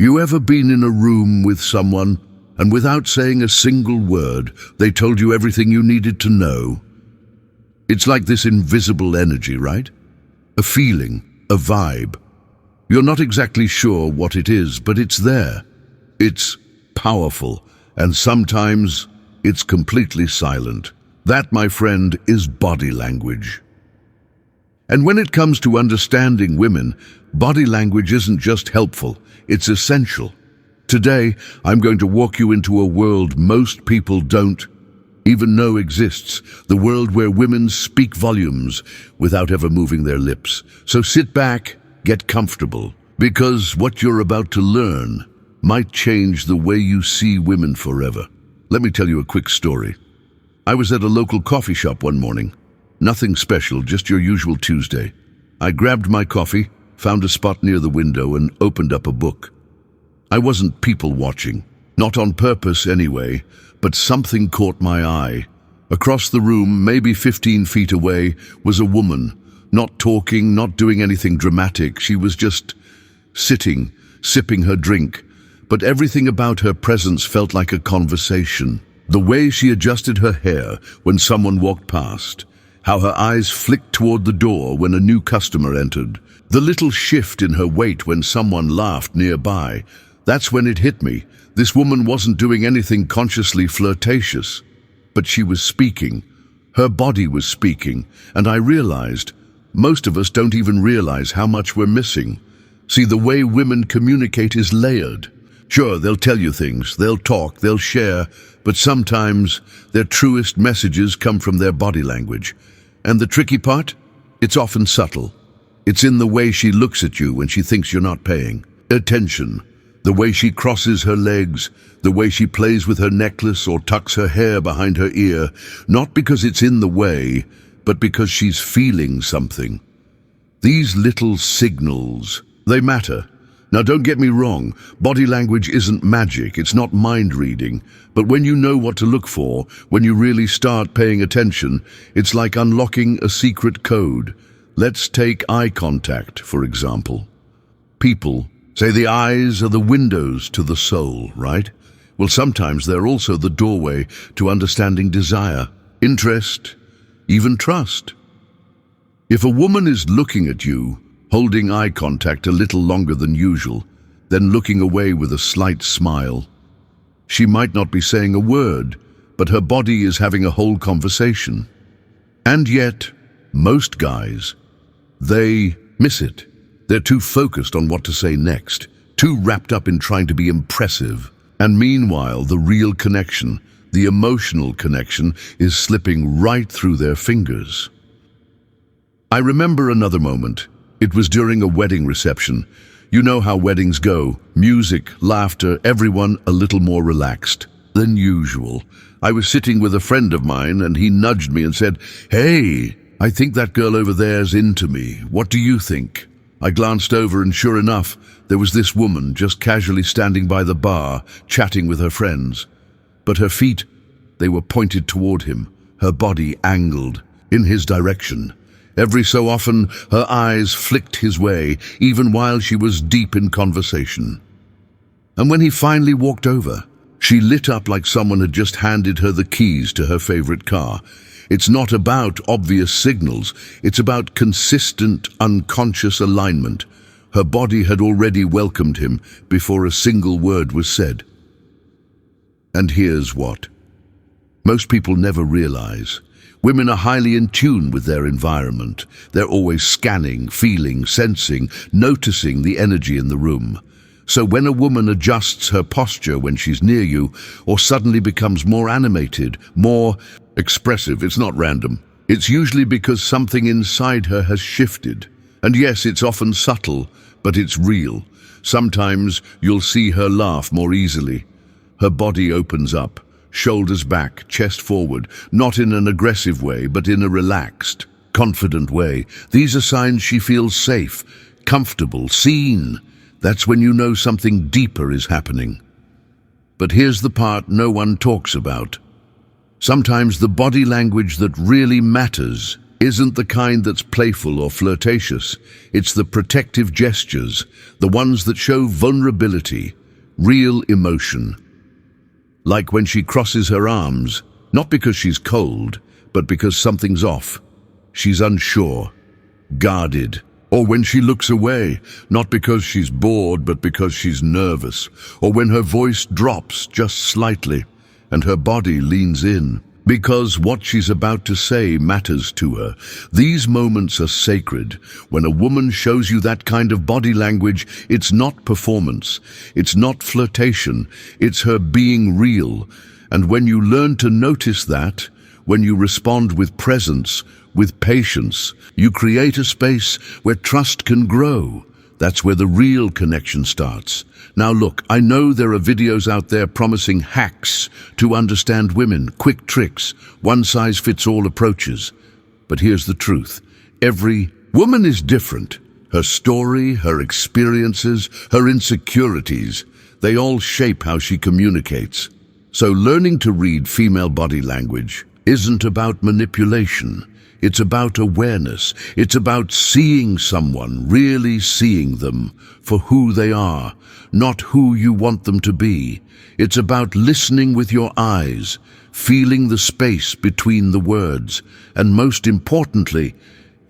You ever been in a room with someone and without saying a single word, they told you everything you needed to know? It's like this invisible energy, right? A feeling, a vibe. You're not exactly sure what it is, but it's there. It's powerful, and sometimes it's completely silent. That, my friend, is body language. And when it comes to understanding women, body language isn't just helpful, it's essential. Today, I'm going to walk you into a world most people don't even know exists, the world where women speak volumes without ever moving their lips. So sit back, get comfortable, because what you're about to learn might change the way you see women forever. Let me tell you a quick story. I was at a local coffee shop one morning. Nothing special, just your usual Tuesday. I grabbed my coffee, found a spot near the window, and opened up a book. I wasn't people watching, not on purpose anyway, but something caught my eye. Across the room, maybe 15 feet away, was a woman, not talking, not doing anything dramatic. She was just sitting, sipping her drink, but everything about her presence felt like a conversation. The way she adjusted her hair when someone walked past, how her eyes flicked toward the door when a new customer entered, the little shift in her weight when someone laughed nearby. That's when it hit me. This woman wasn't doing anything consciously flirtatious, but she was speaking. Her body was speaking, and I realized most of us don't even realize how much we're missing. See, the way women communicate is layered. Sure, they'll tell you things, they'll talk, they'll share, but sometimes their truest messages come from their body language. And the tricky part? It's often subtle. It's in the way she looks at you when she thinks you're not paying attention, the way she crosses her legs, the way she plays with her necklace or tucks her hair behind her ear, not because it's in the way, but because she's feeling something. These little signals, they matter. Now, don't get me wrong, body language isn't magic, it's not mind reading, but when you know what to look for, when you really start paying attention, it's like unlocking a secret code. Let's take eye contact, for example. People say the eyes are the windows to the soul, right? Well, sometimes they're also the doorway to understanding desire, interest, even trust. If a woman is looking at you, holding eye contact a little longer than usual, then looking away with a slight smile, she might not be saying a word, but her body is having a whole conversation. And yet, most guys, they miss it. They're too focused on what to say next, too wrapped up in trying to be impressive. And meanwhile, the real connection, the emotional connection, is slipping right through their fingers. I remember another moment. It was during a wedding reception. You know how weddings go. Music, laughter, everyone a little more relaxed than usual. I was sitting with a friend of mine and he nudged me and said, "Hey, I think that girl over there's into me. What do you think?" I glanced over and sure enough, there was this woman just casually standing by the bar, chatting with her friends. But her feet, they were pointed toward him, her body angled in his direction. Every so often, her eyes flicked his way, even while she was deep in conversation. And when he finally walked over, she lit up like someone had just handed her the keys to her favorite car. It's not about obvious signals, it's about consistent, unconscious alignment. Her body had already welcomed him before a single word was said. And here's what most people never realize. Women are highly in tune with their environment. They're always scanning, feeling, sensing, noticing the energy in the room. So when a woman adjusts her posture when she's near you, or suddenly becomes more animated, more expressive, it's not random. It's usually because something inside her has shifted. And yes, it's often subtle, but it's real. Sometimes you'll see her laugh more easily. Her body opens up. Shoulders back, chest forward, not in an aggressive way, but in a relaxed, confident way. These are signs she feels safe, comfortable, seen. That's when you know something deeper is happening. But here's the part no one talks about. Sometimes the body language that really matters isn't the kind that's playful or flirtatious. It's the protective gestures, the ones that show vulnerability, real emotion. Like when she crosses her arms, not because she's cold, but because something's off. She's unsure, guarded. Or when she looks away, not because she's bored, but because she's nervous. Or when her voice drops just slightly and her body leans in, because what she's about to say matters to her. These moments are sacred. When a woman shows you that kind of body language, it's not performance, it's not flirtation, it's her being real. And when you learn to notice that, when you respond with presence, with patience, you create a space where trust can grow. That's where the real connection starts. Now look, I know there are videos out there promising hacks to understand women, quick tricks, one-size-fits-all approaches. But here's the truth. Every woman is different. Her story, her experiences, her insecurities, they all shape how she communicates. So learning to read female body language isn't about manipulation. It's about awareness. It's about seeing someone, really seeing them for who they are, not who you want them to be. It's about listening with your eyes, feeling the space between the words, and most importantly,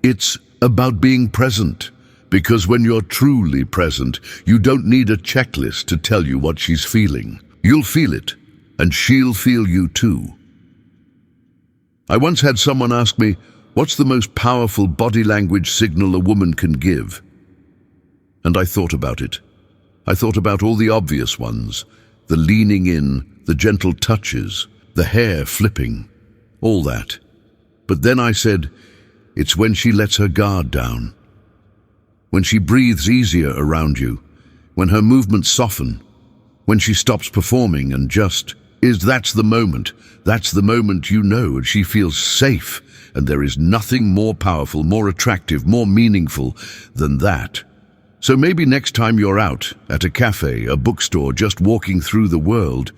it's about being present. Because when you're truly present, you don't need a checklist to tell you what she's feeling. You'll feel it, and she'll feel you too. I once had someone ask me, what's the most powerful body language signal a woman can give? And I thought about it. I thought about all the obvious ones, the leaning in, the gentle touches, the hair flipping, all that. But then I said, it's when she lets her guard down, when she breathes easier around you, when her movements soften, when she stops performing and just is. That's the moment you know and she feels safe. And there is nothing more powerful, more attractive, more meaningful than that. So maybe next time you're out at a cafe, a bookstore, just walking through the world,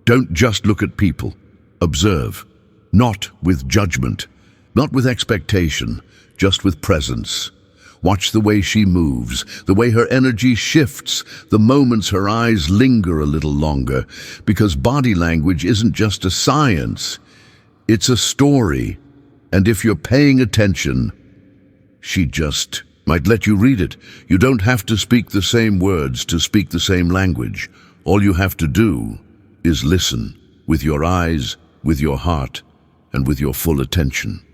don't just look at people. Observe, not with judgment, not with expectation, just with presence. Watch the way she moves, the way her energy shifts, the moments her eyes linger a little longer, because body language isn't just a science, it's a story. And if you're paying attention, she just might let you read it. You don't have to speak the same words to speak the same language. All you have to do is listen with your eyes, with your heart, and with your full attention.